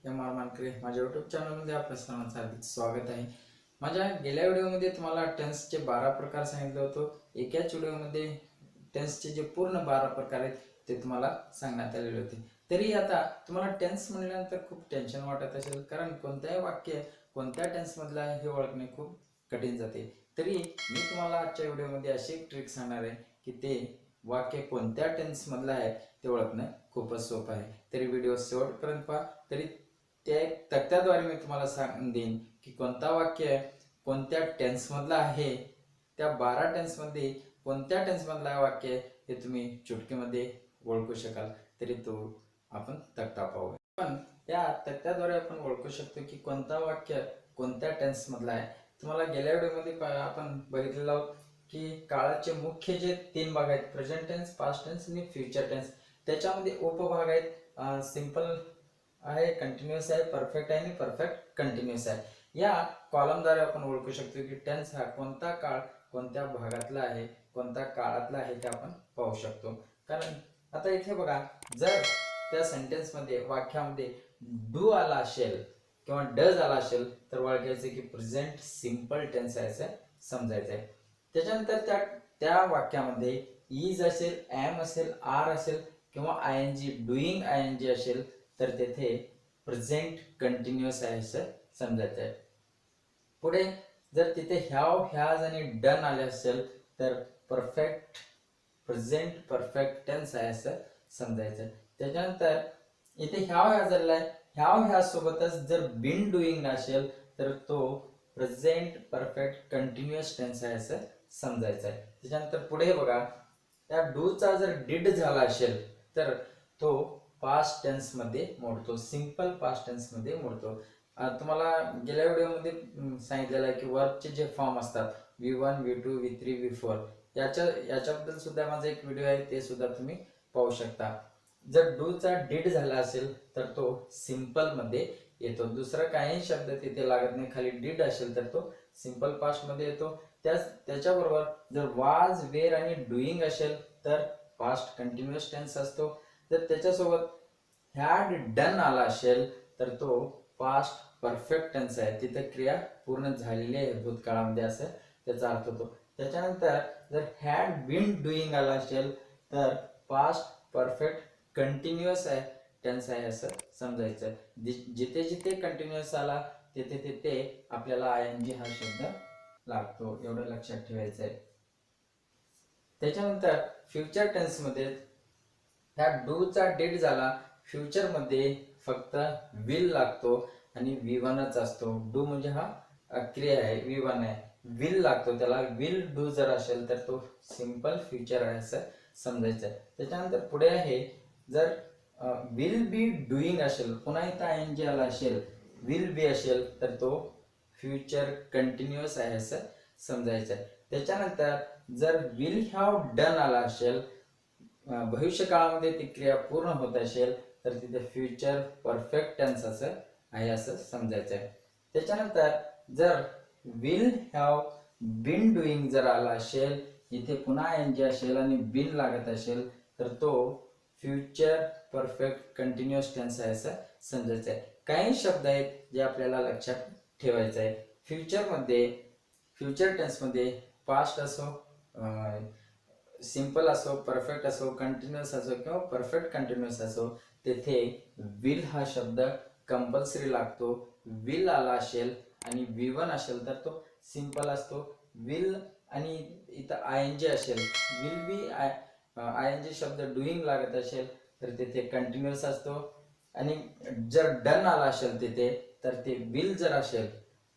M R मानकरे माझ्या YouTube चॅनलमध्ये आपल्या सर्वांचं हार्दिक स्वागत आहे। माझ्या गेल्या व्हिडिओमध्ये तुम्हाला टेन्सचे 12 प्रकार सांगितले होते। एकाच व्हिडिओमध्ये टेन्सचे जे पूर्ण 12 प्रकार आहेत ते तुम्हाला सांगण्यात आलेले होते। तरी आता तुम्हाला टेन्स म्हणल्यानंतर खूप टेन्शन वाटत असेल, कारण कोणत्याही वाक्य कोणत्या टेन्समधलं आहे हे ओळखणे खूप कठीण जाते। तरी मी तुम्हाला आजच्या व्हिडिओमध्ये अशी एक ट्रिक सांगणार आहे की ते वाक्य कोणत्या टेन्समधलं आहे ते ओळखणं खूपच सोपं आहे। तरी व्हिडिओ शेवटपर्यंत पहा। तरी त्या एक तक्त्याद्वारे मी तुम्हाला सांगून देईन की कोणता वाक्य कोणत्या टेन्समधलं आहे, त्या 12 टेन्समध्ये कोणत्या टेन्समधलं वाक्य हे तुम्ही चुटकीमध्ये ओळखू शकाल। तरी तो आपण तक्ता पाहूया। पण या तक्त्याद्वारे आपण ओळखू शकतो की कोणता वाक्य कोणत्या टेन्समधलं आहे। तुम्हाला गेल्या व्हिडिओमध्ये आपण बघितलेलं आहोत की काळाचे मुख्य जे 3 भाग आहेत, प्रेझेंट टेन्स, पास्ट टेन्स आणि फ्युचर टेन्स, त्याच्यामध्ये उपभाग आहेत सिंपल आहे, कंटिन्यूअस आहे, परफेक्ट आहे आणि परफेक्ट कंटिन्यूअस आहे। या कॉलमद्वारे आपण ओळखू शकतो की टेन्स हा कोणता काळ कोणत्या भागातला आहे, कोणत्या काळातला आहे ते आपण पाहू शकतो। कारण आता इथे बघा, जर त्या सेंटेन्समध्ये वाक्यामध्ये डू आला असेल किंवा डज आला असेल तर ओळखायचं की प्रेझेंट सिंपल टेन्स आहे असं समजायचं आहे। त्याच्यानंतर त्या त्या वाक्यामध्ये इज असेल, एम असेल, आर असेल किंवा I N G, doing I N G असेल तर तेथे प्रेझेंट कंटिन्यूअस आहे असं समजायचं आहे। पुढे जर तिथे हॅव, हॅज आणि डन आले असेल तर परफेक्ट प्रेझेंट परफेक्ट टेन्स आहे असं समजायचं। त्याच्यानंतर इथे हॅव हॅज आलेला आहे, हॅव हॅज सोबतच जर बीन डुईंग असेल तर तो प्रेझेंट परफेक्ट कंटिन्यूअस टेन्स आहे असं समजायचं आहे। त्याच्यानंतर पुढे बघा, त्या डूचा जर डिड झाला असेल तर तो पास्ट टेन्स मध्ये मोडतो, सिंपल पास्ट टेन्स मध्ये मोडतो। तुम्हाला गेल्या व्हिडिओमध्ये सांगितलेलं आहे की वर्बचे जे फॉर्म असतात V1, V2, V3, V4 याच्याबद्दल सुद्धा माझा एक व्हिडिओ आहे, ते सुद्धा तुम्ही पाहू शकता। जर डूचा डिड झाला असेल तर तो सिंपल मध्ये येतो, दुसरा काही शब्द तिथे लागत नाही, खाली डिड असेल तर तो सिंपल पास्ट मध्ये येतो। त्याच्याबरोबर जर वाज, वेर आणि डुईंग असेल तर पास्ट कंटिन्यूअस टेन्स असतो। जर त्याच्यासोबत हॅड डन आला असेल तर तो पास्ट परफेक्ट टेन्स आहे, तिथे क्रिया पूर्ण झालेली आहे भूतकाळामध्ये असं त्याचा अर्थ होतो। त्याच्यानंतर जर हॅड बीन डुईंग आला असेल तर पास्ट परफेक्ट कंटिन्यूअस आहे टेन्स आहे असं समजायचं। जिथे जिथे कंटिन्यूअस आला तिथे तिथे आपल्याला आय एन जी हा शब्द लागतो, एवढं लक्षात ठेवायचं आहे। त्याच्यानंतर फ्युचर टेन्स मध्ये ह्या डूचा डिड झाला, फ्युचर मध्ये फक्त विल लागतो आणि V1च असतो। डू म्हणजे हा क्रिया आहे, V1 आहे, विल लागतो त्याला। विल डू जर असेल तर तो सिंपल फ्युचर आहे असं समजायचं। त्याच्यानंतर पुढे आहे, जर विल बी डुईंग असेल, पुन्हा इथं आय एन जी आला असेल, विल बी असेल तर तो फ्युचर कंटिन्यूअस आहे असं समजायचं। त्याच्यानंतर जर विल हॅव डन आला असेल, भविष्य काळामध्ये ती क्रिया पूर्ण होत असेल तर तिथे फ्युचर परफेक्ट टेन्स असं आहे असं समजायचं आहे। त्याच्यानंतर जर विल हॅव बीन डुईंग जर आला असेल, इथे पुन्हा एन जी असेल आणि बीन लागत असेल तर तो फ्युचर परफेक्ट कंटिन्यूअस टेन्स आहे असं समजायचं आहे। काही शब्द आहेत जे आपल्याला लक्षात ठेवायचे आहे। फ्युचर टेन्समध्ये पास्ट असो, सिंपल असो, परफेक्ट असो, कंटिन्यूअस असो किंवा परफेक्ट कंटिन्यूअस असो, तेथे विल हा शब्द कंपल्सरी लागतो। विल आला असेल आणि V1 असेल तर तो सिंपल असतो। विल आणि इथं आय एन जी असेल, will be I N G शब्द डुईंग लागत असेल तर तिथे कंटिन्यूअस असतो। आणि जर डन आला असेल तिथे तर ते विल जर असेल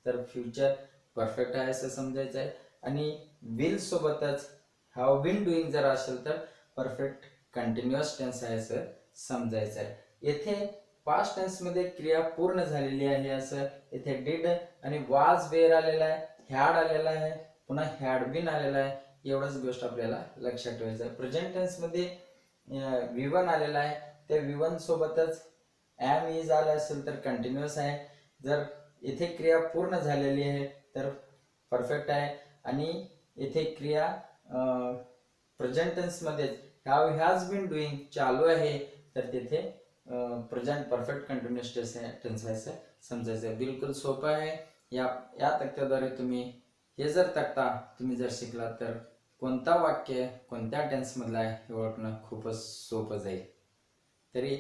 तर फ्युचर परफेक्ट आहे असं समजायचं आहे। आणि विल सोबतच हॅव बीन डुईंग जर असेल तर परफेक्ट कंटिन्यूअस टेन्स आहे असं समजायचं आहे। येथे पास्ट टेन्स मध्ये क्रिया पूर्ण झालेली आहे असं इथे डिड आणि वाज, वेर आलेला आहे, हॅड आलेला आहे, पुन्हा हॅड बीन आलेला आहे, एवढंच गोष्ट आपल्याला लक्षात ठेवायचं आहे। प्रेझेंट टेन्स मध्ये V1 आलेला आहे, त्या V1 सोबतच एम इज आलं असेल तर कंटिन्यूअस आहे। जर इथे क्रिया पूर्ण झालेली आहे तर परफेक्ट आहे। आणि इथे क्रिया प्रेझेंट टेन्स मध्ये हॅव हॅज बीन डुईंग चालू आहे तर तिथे प्रेझेंट परफेक्ट कंटिन्युअस टेन्स व्हायचं समजायचं. बिलकुल सोपं आहे. या तक्त्याद्वारे तुम्ही हे जर तक्ता तुम्ही जर शिकला तर कोणता वाक्य कोणत्या टेन्समधलं आहे हे ओळखणं खूपच सोपं जाईल. तरी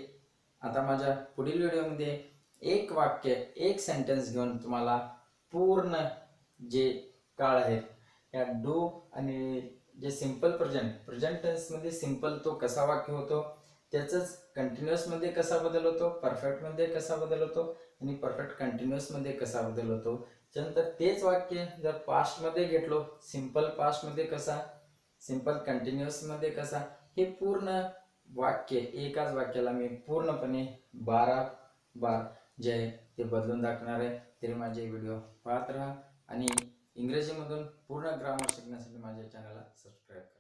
आता माझ्या पुढील व्हिडिओमध्ये एक वाक्य एक सेंटेन्स घेऊन तुम्हाला पूर्ण जे काळ आहेत या डू आणि जे सिंपल प्रेझेंट टेन्समध्ये सिंपल तो कसा वाक्य होतो, त्याचंच कंटिन्युअसमध्ये कसा बदल होतो, परफेक्टमध्ये कसा बदल होतो आणि परफेक्ट कंटिन्युअसमध्ये कसा बदल होतो. त्यानंतर तेच वाक्य जर पास्टमध्ये घेतलो, सिंपल पास्टमध्ये कसा, सिंपल कंटिन्युअसमध्ये कसा, हे पूर्ण वाक्य एकाच वाक्याला मी पूर्णपणे 12 बार जे आहे ते बदलून दाखवणार आहे. तरी माझे व्हिडिओ पाहत राहा आणि इंग्रजीमधून पूर्ण ग्रामर शिकण्यासाठी माझ्या चॅनलला सबस्क्राईब करा.